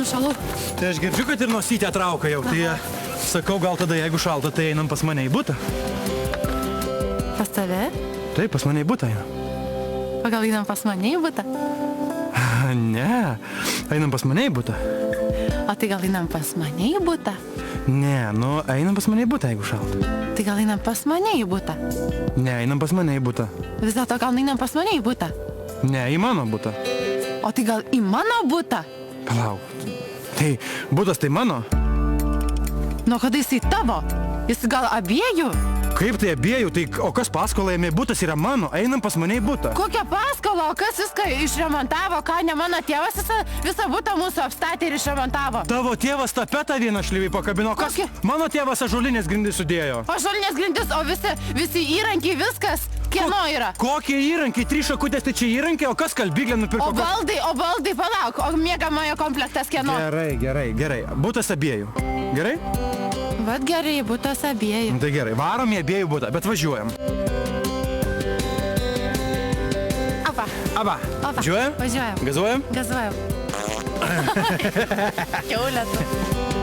nušalau. Tai aš girdžiu, kad ir nosytę trauka jau. Tai sakau, gal tada jeigu šalta, tai einam pas mane į butą. Pas tave? Taip, pas mane į butą einam. O gal einam pas mane į butą? Ne, einam pas mane į butą. O tai gal einam pas mane į butą? Ne, nu, einam pas mane į butą, jeigu šalta. Tai gal einam pas mane į butą? Ne, einam pas mane į butą. Vis dėlto gal einam pas mane į butą? Ne, į mano butą. O tai gal į mano butą? Palauk. Tai butas tai mano? Nuo kada jisai tavo? Jis gal abiejų? Kaip tai abiejų? Tai o kas paskolą ėmė? Butas yra mano. Einam pas mane į butą. Kokią paskolą? O kas viską išremontavo? Ką, ne mano tėvas visą butą mūsų apstatė ir išremontavo? Tavo tėvas tapetą vieną šliviai pakabino. Kas? Kokį? Mano tėvas ąžuolinės grindis sudėjo. Ąžuolinės grindis, o visi įrankiai, viskas kieno yra? Kokie įrankiai? 3 šakutės, tai čia įrankiai, o kas kalbyklę nupirko? O baldai, palauk, o miegamojo komplektas kieno? Gerai. Butas abiejų. Gerai? Vat gerai, butas abiejų. Tai gerai, varom į abiejų butą, bet važiuojam. Aba. Važiuojam? Gazuojam? Gazuojam. Kiaulė tu.